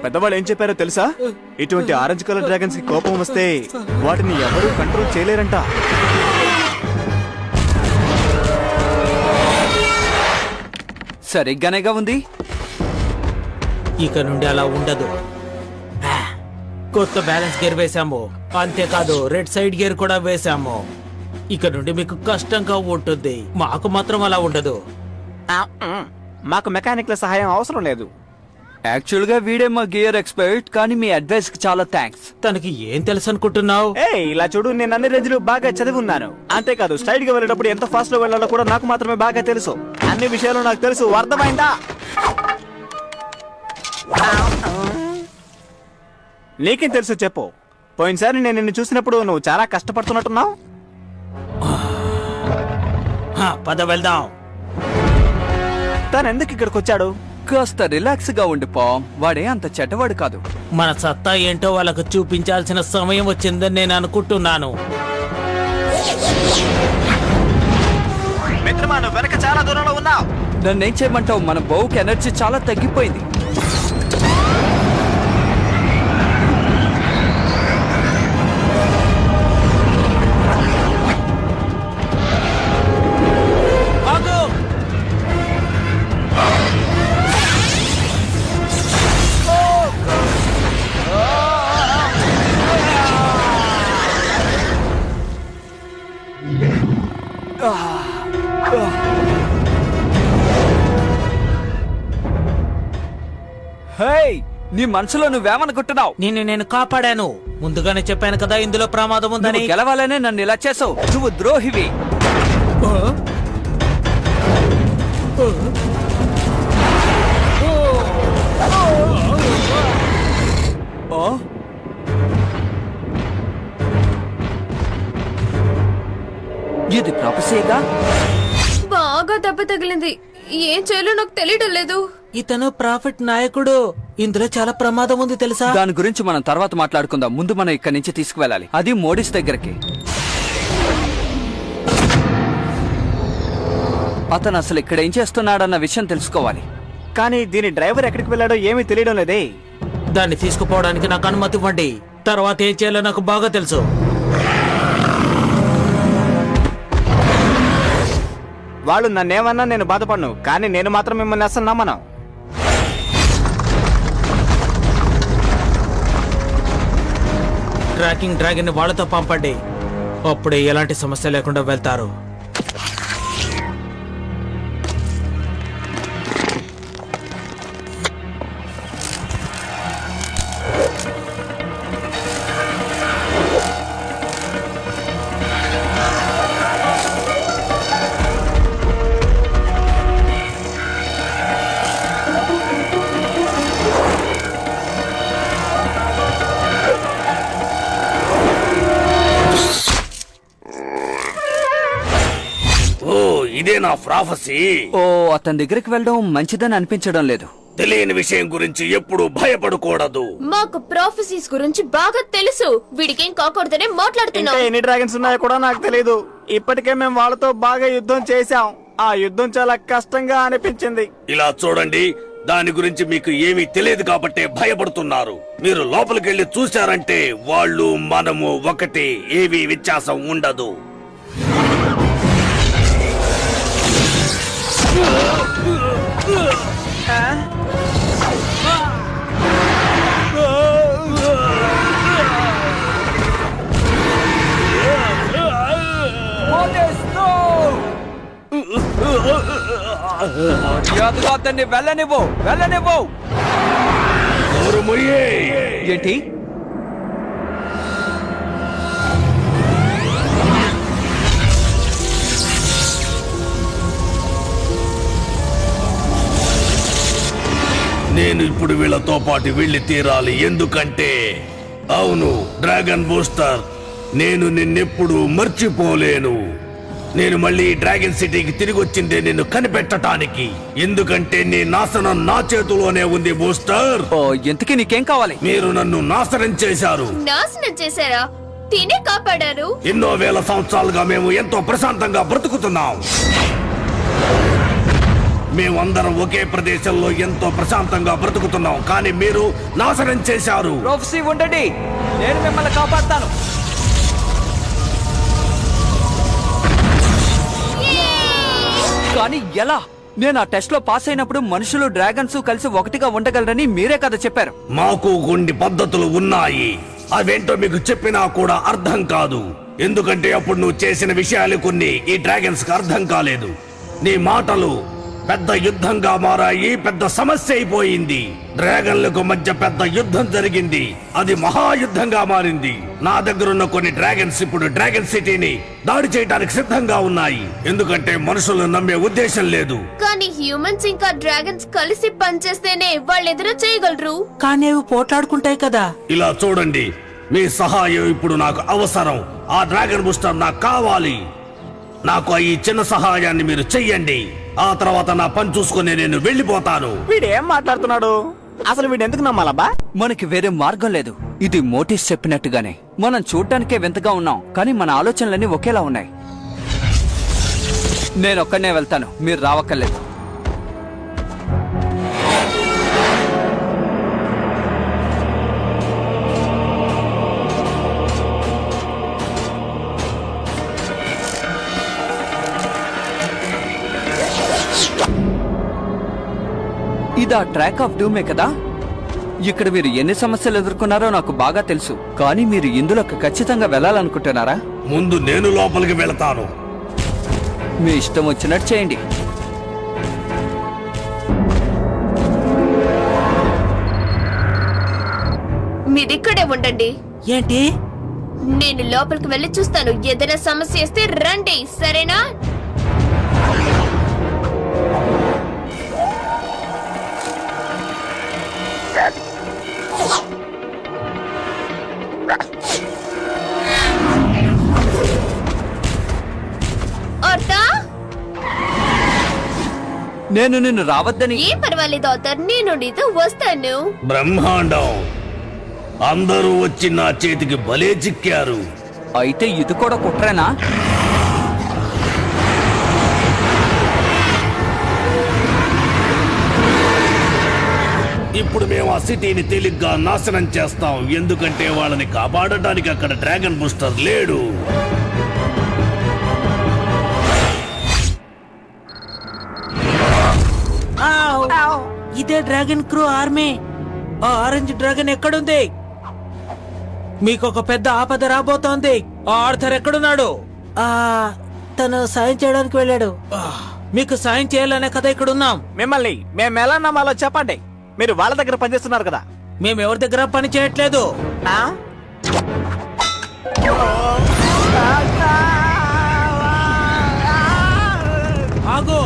పెద్దవాళ్ళు ఏం చెప్పారో తెలుసా? ఇటువంటి ఆరెంజ్ కలర్ డ్రాగన్స్ కి కోపం వస్తే వాటిని ఎవరూ కంట్రోల్ చేయలేరంట. సరిగ్గానేగా ఉంది. ఇక నుండి అలా ఉండదు. కొత్త బ్యాలెన్స్ గేర్ వేసాము, అంతేకాదు రెడ్ సైడ్ గేర్ కూడా వేసాము. ఇక నుండి మీకు కష్టంగా ఉంటుంది, మాకు మాత్రం అలా ఉండదు. మాకు మెకానిక్ల సహాయం అవసరం లేదు. యాక్చువల్ గా వీడే మా గేర్ ఎక్స్పర్ట్, కానీ మీ అడ్వైస్ కి చాలా థ్యాంక్స్. తనకి ఏం తెలుసు అనుకుంటున్నావు? ఇలా చూడు, నేను అన్ని రేంజ్లు బాగా చదివి ఉన్నాను. అంతేకాదు స్ట్రైట్ గా వెళ్ళేటప్పుడు ఎంత ఫాస్ట్ లో వెళ్ళాలో కూడా నాకు మాత్రమే బాగా తెలుసు. అన్ని విషయాలు నాకు తెలుసు, అర్థమైందా? నీకేం తెలుసు చెప్పు. పోయినసారి నేను నిన్ను చూసినప్పుడు నువ్వు చాలా కష్టపడుతున్నట్టున్నావు. పద వెళ్దాం. తను ఎందుకు ఇక్కడికి వచ్చాడు? కాస్త రిలాక్స్ గా ఉండిపో, వాడే అంత చెడ్డవాడు కాదు. మన సత్తా ఏంటో వాళ్ళకు చూపించాల్సిన సమయం వచ్చిందని నేను అనుకుంటున్నాను. మిత్రమా, నువ్వు వెనక చాలా దూరంలో ఉన్నావు. నన్నేం చేయమంటావు? మన బౌకి ఎనర్జీ చాలా తగ్గిపోయింది. నీ మనసులో నువ్వేమనుకుంటున్నావు? నేను కాపాడాను. ముందుగానే చెప్పాను కదా ఇందులో ప్రమాదం ఉందని. గెలవాలనే నన్ను ఇలా చేసావు. నువ్వు ద్రోహివి. ఇది ప్రాపసీగా బాగా దెబ్బ తగిలింది. ఏం చేయాలో నాకు తెలియడం లేదు. ఇతను ప్రాఫిట్ నాయకుడు. ఇందులో చాలా ప్రమాదం ఉంది తెలుసా? దాని గురించి మనం తర్వాత మాట్లాడుకుందాం. ముందు మనం ఇక్కడి నుంచి తీసుకువెళ్ళాలి, అది మోడీస్ దగ్గరికి. అతను అసలు ఇక్కడ ఏం చేస్తున్నాడన్న విషయం తెలుసుకోవాలి. కానీ దీని డ్రైవర్ ఎక్కడికి వెళ్ళాడో ఏమీ తెలియడం లేదే. దాన్ని తీసుకుపోవడానికి నాకు అనుమతి ఇవ్వండి. తర్వాత ఏం చేయాలో నాకు బాగా తెలుసు. వాళ్ళు నన్నేమన్నా నేను బాధపడను, కానీ నేను మాత్రం మిమ్మల్ని అసలు నమ్మను. ట్రాకింగ్ డ్రాగన్ ని వాళ్ళతో పంపండి, అప్పుడే ఎలాంటి సమస్య లేకుండా వెళ్తారు. ఇదే నా ప్రాఫెసీ. ఓ, అతని దగ్గరికి వెళ్ళడం మంచిదని అనిపించడం లేదు. తెలియని విషయం గురించి ఎప్పుడు భయపడకూడదు. మాకు ప్రాఫెసీస్ గురించి బాగా తెలుసు. వీడికేం కాకూడదనే మాట్లాడుతున్నాం. ఇంకా ఎన్ని డ్రాగన్స్ ఉన్నాయో కూడా నాకు తెలియదు. ఇప్పటికే మేము వాళ్ళతో బాగా యుద్ధం చేశాం. ఆ యుద్ధం చాలా కష్టంగా అనిపించింది. ఇలా చూడండి, దాని గురించి మీకు ఏమీ తెలియదు కాబట్టే భయపడుతున్నారు. మీరు లోపలికెళ్ళి చూశారంటే వాళ్ళు మనము ఒకటి, ఏమీ వ్యత్యాసం ఉండదు. అతన్ని వెళ్ళనివ్వు. ఏంటి? నేను ఇప్పుడు వీళ్ళతో పాటు వెళ్ళి తీరాలి. ఎందుకంటే అవును డ్రాగన్ బూస్టర్, నేను నిన్నెప్పుడు మర్చిపోలేను. నేను మళ్ళీ డ్రాగన్ సిటీకి తిరిగి వచ్చిందే నిన్ను కనిపెట్టడానికి. ఎందుకంటే నీ నాశనం నా చేతిలోనే ఉంది బూస్టర్. ఓ, ఇంతకీ నీకేం కావాలి? మీరు నన్ను నాశనం చేశారు. నాశనం చేశారా? తినే కాపాడారు. ఎన్నో వేల సంవత్సరాలుగా మేము ఎంతో ప్రశాంతంగా బ్రతుకుతున్నాం. మేమందరం ఒకే ప్రదేశంలో ఎంతో ప్రశాంతంగా బ్రతుకుతున్నాం, కానీ మీరు నాశనం చేశారు. ప్రొఫెసీ ఉండండి, నేను మిమ్మల్ని కాపాడతాను. కానీ ఎలా? నేను ఆ టెస్ట్ లో పాస్ అయినప్పుడు మనుషులు డ్రాగన్స్ కలిసి ఒకటిగా ఉండగలరని మీరే కదా చెప్పారు. మాకు కొన్ని పద్ధతులు ఉన్నాయి, అవేంటో మీకు చెప్పినా కూడా అర్థం కాదు. ఎందుకంటే అప్పుడు నువ్వు చేసిన విషయాలు కొన్ని ఈ డ్రాగన్స్ కి అర్థం కాలేదు. నీ మాటలు పెద్ద యుద్ధంగా మారాయి, పెద్ద సమస్య అయిపోయింది. డ్రాగన్లకు మధ్య పెద్ద యుద్ధం జరిగింది, అది మహాయుద్ధంగా మారింది. నా దగ్గరున్న కొన్ని డ్రాగన్స్ ఇప్పుడు డ్రాగన్ సిటీని దాడి చేయడానికి సిద్ధంగా ఉన్నాయి, ఎందుకంటే మనుషులను నమ్మే ఉద్దేశం లేదు. కానీ హ్యూమన్స్ ఇంకా డ్రాగన్స్ కలిసి పనిచేస్తేనే వాళ్ళు ఎదురు చేయగలరు. కానీ అవి పోట్లాడుకుంటాయి కదా. ఇలా చూడండి, మీ సహాయం ఇప్పుడు నాకు అవసరం. ఆ డ్రాగన్ బూస్టర్ నాకు కావాలి. నాకు ఈ చిన్న సహాయాన్ని మీరు చెయ్యండి. ఆ తర్వాత నా పని చూసుకుని నేను వెళ్ళిపోతాను. వీడేం మాట్లాడుతున్నాడు? అసలు వీడు ఎందుకు నమ్మాలబ్బా? మనకి వేరే మార్గం లేదు. ఇది మోటిస్ చెప్పినట్టుగానే మనం చూడటానికే వింతగా ఉన్నాం, కానీ మన ఆలోచనలన్నీ ఒకేలా ఉన్నాయి. నేనొక్కడనే వెళ్తాను, మీరు రావక్కర్లేదు. ఇదా ట్రాక్ ఆఫ్ డూమే కదా? ఇక్కడ మీరు ఎన్ని సమస్యలు ఎదుర్కొన్నారో నాకు బాగా తెలుసు, కానీ మీరు ఇందులోకి ఖచ్చితంగా వెళ్ళాలనుకుంటున్నారా? ముందు నేను లోపలికి వెళతాను. మీ ఇష్టం వచ్చినట్టు చేయండి. మీరిక్కడే ఉండండి. ఏంటి? నేను లోపలికి వెళ్ళి చూస్తాను. ఏదైనా సమస్య వస్తే రండి, సరేనా? నేను నిన్ను రావద్దని. ఏం పర్వాలేదు ఆర్థర్, నేను నీతో వస్తాను. బ్రహ్మాండం, అందరూ వచ్చి నా చేతికి భలే చిక్కారు. అయితే ఇది కూడా కుట్రేనా? ఇప్పుడు మేము ఆ సిటీని తేలిగ్గా నాశనం చేస్తాం, ఎందుకంటే వాళ్ళని కాపాడటానికి అక్కడ డ్రాగన్ బూస్టర్ లేడు. ఇదే డ్రాగన్ క్రూ ఆర్మీ. ఆ ఆరెంజ్ డ్రాగన్ ఎక్కడుంది? మీకు ఒక పెద్ద ఆపద రాబోతోంది. ఆ ఆర్థర్ ఎక్కడున్నాడు? తను సాయం చేయడానికి వెళ్ళాడు. మీకు సాయం చేయాలనే కదా ఇక్కడ ఉన్నాం. మిమ్మల్ని మేము ఎలా నమ్మాలో చెప్పండి. మీరు వాళ్ళ దగ్గర పనిచేస్తున్నారు కదా. మేము ఎవరి దగ్గర పని చేయట్లేదు. ఆ? ఆగు,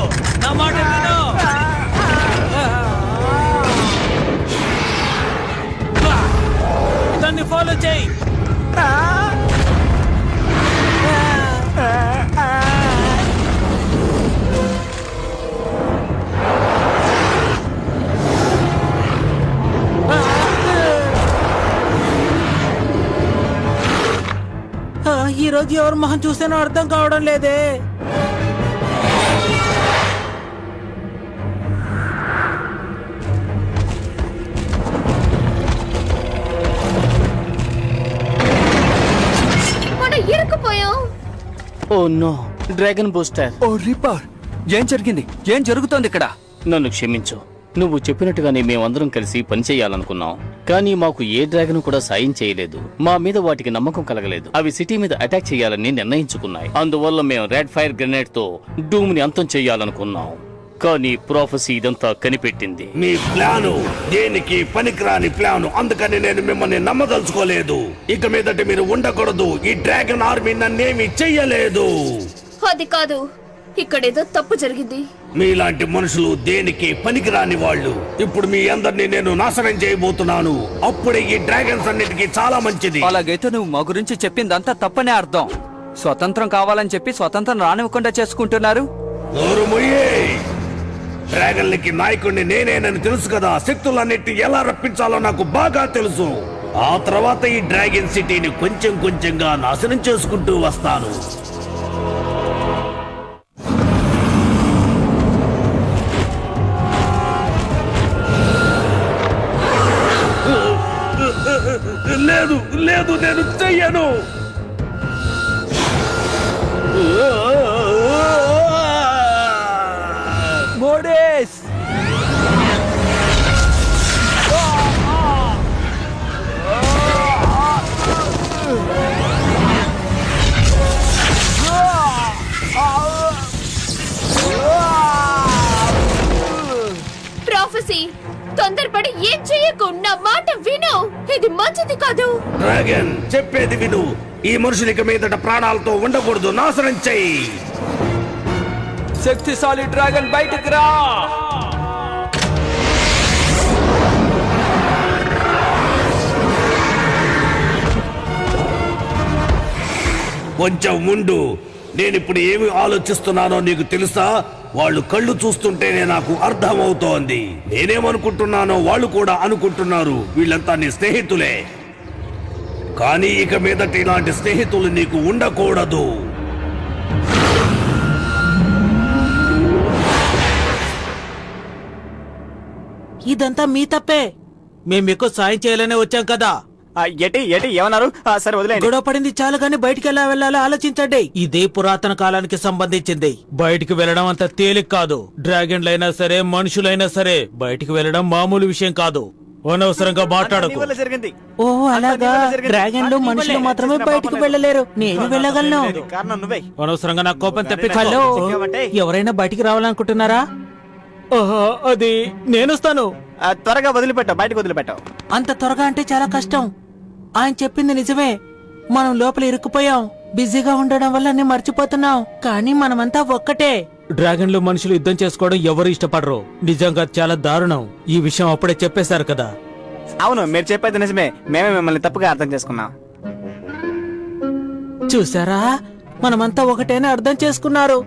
నా మాట విను. దాన్ని ఫాలో చేయి. ఈ రోజు ఎవరు మొహం చూస్తేనో అర్థం కావడం లేదే. Oh no, dragon booster. Oh reaper, ఏం జరిగింది? ఏం జరుగుతోంది ఇక్కడ? నన్ను క్షమించు. నువ్వు చెప్పినట్టుగానే మేమందరం కలిసి పనిచేయాలనుకున్నాం, కానీ మాకు ఏ డ్రాగన్ కూడా సాయం చేయలేదు. మా మీద వాటికి నమ్మకం కలగలేదు. అవి సిటీ మీద అటాక్ చేయాలని నిర్ణయించుకున్నాయి. అందువల్ల మేము రెడ్ ఫైర్ గ్రెనేడ్ తో డూమ్ ని అంతం చేయాలనుకున్నాం, కానీ ప్రొఫెసీ ఇదంతా కనిపెట్టింది. మీ ప్లాను దేనికి పనికిరాని ప్లాను, అందుకని నేను మిమ్మల్ని నమ్మదలుచుకోలేదు. ఇక మీదట మీరు ఉండకూడదు. ఈ డ్రాగన్ ఆర్మీ నన్నేమి చెయ్యలేదు. అది కాదు, ఇక్కడేదో తప్పు జరిగింది. మీలాంటి మనుషులు దేనికి పనికిరాని వాళ్ళు. ఇప్పుడు మీ అందరినీ నేను నాశనం చేయబోతున్నాను. అప్పుడే ఈ డ్రాగన్స్ అన్నిటికీ చాలా మంచిది. అలాగైతే నువ్వు మా గురించి చెప్పిందంతా తప్పనే అర్థం. స్వతంత్రం కావాలని చెప్పి స్వతంత్రం రానివ్వకుండా చేసుకుంటున్నారు. డ్రాగన్లకి నాయకుడిని నేనేనని తెలుసు కదా. శక్తులన్నిటిని ఎలా రప్పించాలో నాకు బాగా తెలుసు. ఆ తర్వాత ఈ డ్రాగన్ సిటీని కొంచెం కొంచెంగా నాశనం చేసుకుంటూ వస్తాను. లేదు లేదు నేను చెయ్యను. మోడేస్ ప్రాఫెసీ, తొందరపడి ఏం చెయ్యకు, నా మాట విను. ఇది మంచిది కాదు. డ్రాగన్ చెప్పేది విను. ఈ మనుషులిక మీదట ప్రాణాలతో ఉండకూడదు. నాశనం చెయ్యి. శక్తిశాలి డ్రాగన్ బయటికి రా. కొంచెం ముందు. నేనిప్పుడు ఏమి ఆలోచిస్తున్నానో నీకు తెలుసా? వాళ్ళు కళ్ళు చూస్తుంటేనే నాకు అర్థమవుతోంది. నేనేమనుకుంటున్నానో వాళ్ళు కూడా అనుకుంటున్నారు. వీళ్ళంతా నీ స్నేహితులే, కానీ ఇక మీదట ఇలాంటి స్నేహితులు నీకు ఉండకూడదు. ఇదంతా మీ తప్పే. మేము మీకు సాయం చేయాలనే వచ్చాం కదా. ఎటి ఎటి ఏమన్నారు? సరే వదిలేండి. గొడవ పడింది చాలు, గాని బయటికి ఎలా వెళ్ళాలో ఆలోచించండి. ఇదే పురాతన కాలానికి సంబంధించింది. బయటికి వెళ్ళడం అంత తేలిక కాదు. డ్రాగన్లైనా సరే, మనుషులైనా సరే బయటికి వెళ్ళడం మామూలు విషయం కాదు. అనవసరంగా మాట్లాడకు. నీ వల్ల జరిగింది. ఓ అలాగా? డ్రాగన్లు మనుషులు మాత్రమే బయటికి వెళ్ళలేరు, నేను వెళ్ళగలను. కారణం నువ్వే. అనవసరంగా నా కోపం తెప్పించుకో. హలో, ఎవరైనా బయటికి రావాలనుకుంటున్నారా? ఓహో, అది నేనొస్తాను. త్వరగా వదిలిపెట్టావు, బయటకు వదిలిపెట్టావు. అంత త్వరగా అంటే చాలా కష్టం. ఆయన చెప్పింది నిజమే. మనం లోపల ఇరుక్కుపోయాం. బిజీగా ఉండడం వల్ల అన్ని మర్చిపోతున్నాం. కానీ మనమంతా ఒక్కటే. డ్రాగన్లు మనుషులు యుద్ధం చేసుకోవడం ఎవరు ఇష్టపడరు. నిజంగా చాలా దారుణం. ఈ విషయం అప్పుడే చెప్పేశారు కదా. అవును, మీరు చెప్పేది నిజమే. మేమే మిమ్మల్ని తప్పుగా అర్థం చేసుకున్నాం. చూసారా, మనమంతా ఒకటేనే అర్థం చేసుకున్నారు.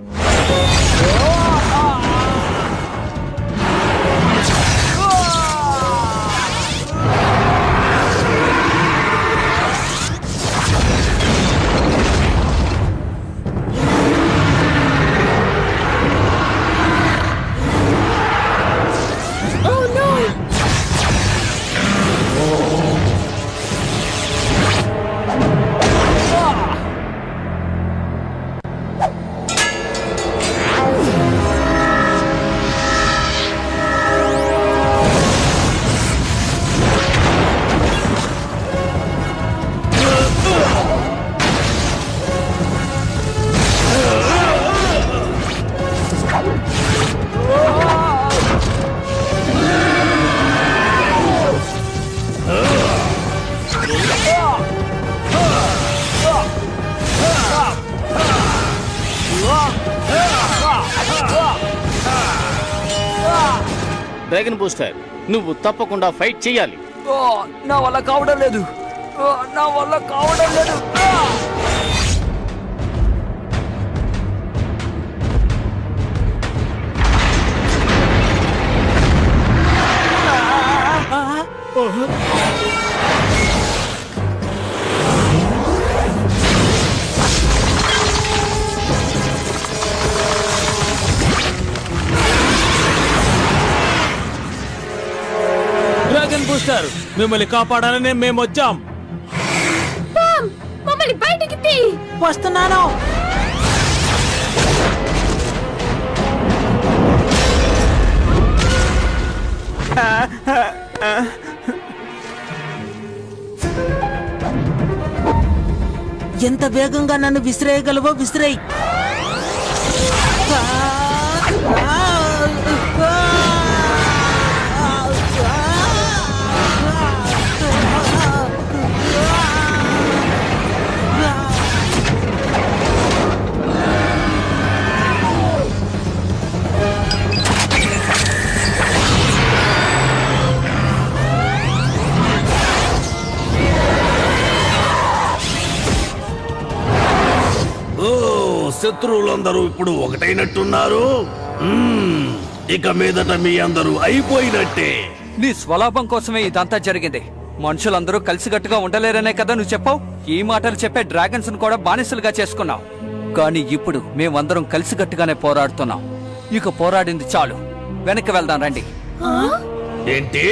డ్రాగన్ బూస్టర్, నువ్వు తప్పకుండా ఫైట్ చేయాలి. నా వల్ల కావడం లేదు. నా వల్ల కావడం లేదు. డ్రాగన్ బూస్టర్, మిమ్మల్ని కాపాడాలని మేము వచ్చాం. మమ్మల్ని బయటికి తీ. వస్తున్నాను. ఎంత వేగంగా నన్ను విసిరేయగలవో విసిరేయ్. శత్రువులందరూ ఇప్పుడు ఒకటైనట్టున్నారు. ఇక మీదట మీ అందరూ అయిపోయినట్టే. నీ స్వలాభం కోసమే ఇదంతా జరిగింది. మనుషులందరూ కలిసికట్టుగా ఉండలేరనే కదా నువ్వు చెప్పావు. ఈ మాటలు చెప్పే డ్రాగన్స్ ను కూడా బానిసలుగా చేసుకున్నావు. కానీ ఇప్పుడు మేమందరం కలిసికట్టుగానే పోరాడుతున్నాం. ఇక పోరాడింది చాలు, వెనక్కి వెళ్దాం రండి. ఏంటి?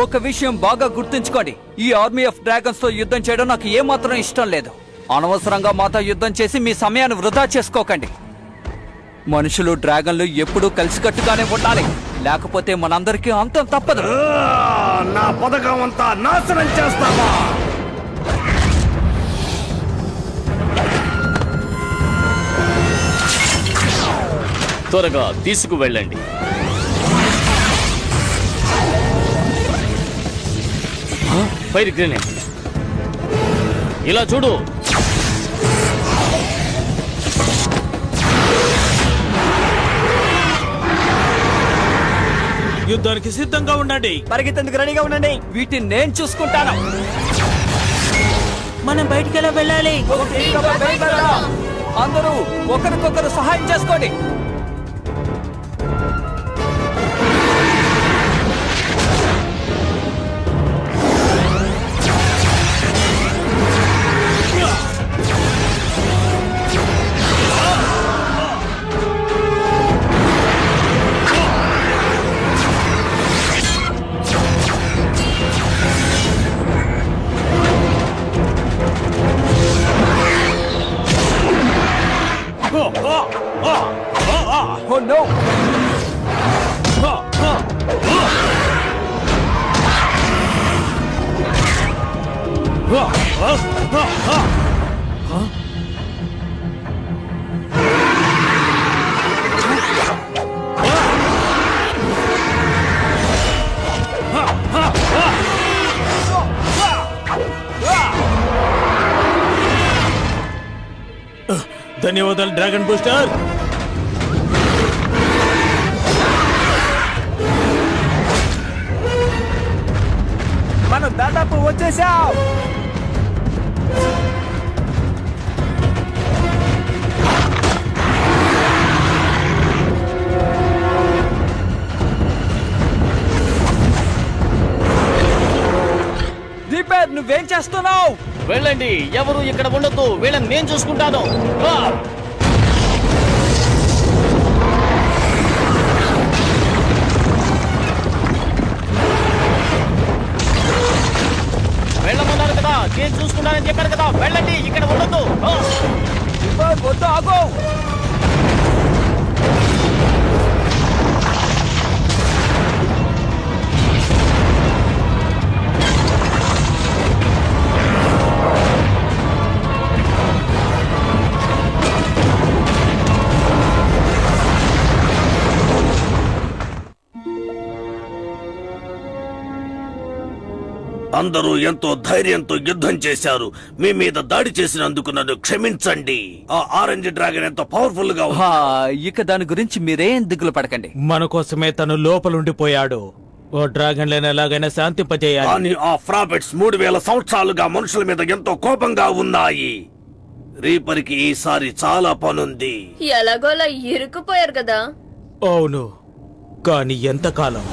ఒక విషయం బాగా గుర్తుంచుకోండి, ఈ ఆర్మీ ఆఫ్ డ్రాగన్స్ తో యుద్ధం చేయడం నాకు ఏమాత్రం ఇష్టం లేదు. అనవసరంగా మాతో యుద్ధం చేసి మీ సమయాన్ని వృధా చేసుకోకండి. మనుషులు డ్రాగన్లు ఎప్పుడూ కలిసికట్టుగానే ఉండాలి, లేకపోతే మనందరికీ అంతం తప్పదు. నా పథకం అంతా నాశనం చేస్తావా? త్వరగా తీసుకువెళ్ళండి. Fire grenade. ఇలా చూడు. యుద్ధానికి సిద్ధంగా ఉండండి. పరిగెత్తేందుకు రెడీగా ఉండండి. వీటిని నేను చూసుకుంటాను. మనం బయటికి ఎలా వెళ్ళాలి? అందరూ ఒకరికొకరు సహాయం చేసుకోండి. Oh no! ధన్యవాదాలు డ్రాగన్ బూస్టర్. మనం దాదాపు వచ్చేసాం. దీపర్, నువ్వేం చేస్తున్నావు? వెళ్ళండి, ఎవరు ఇక్కడ ఉండొద్దు. వీళ్ళని నేను చూసుకుంటాను. వెళ్ళమన్నారు కదా, నేను చూసుకుంటానని చెప్పారు కదా. వెళ్ళండి, ఇక్కడ ఉండొద్దు. దీపర్, వద్దు, ఆగు. అందరూ ఎంతో ధైర్యంతో యుద్ధం చేశారు. మీ మీద దాడి చేసినందుకు నన్ను క్షమించండి. ఆ ఆరెంజ్ డ్రాగన్ ఎంతో పవర్ఫుల్ గా ఉంది. ఇక దాని గురించి మీరేం దిగులు పడకండి. మన కోసమే తను లోపలుండిపోయాడు. ఓ డ్రాగన్లను ఎలాగైనా శాంతింపజేయాలి. కానీ ఆ ఫ్రాబెట్స్ 3000 సంవత్సరాలుగా మనుషుల మీద ఎంతో కోపంగా ఉన్నాయి. రీపర్కి ఈసారి చాలా పనుంది. ఎలాగోలా ఇరుక్కుపోయారు కదా. అవును, కానీ ఎంతకాలం?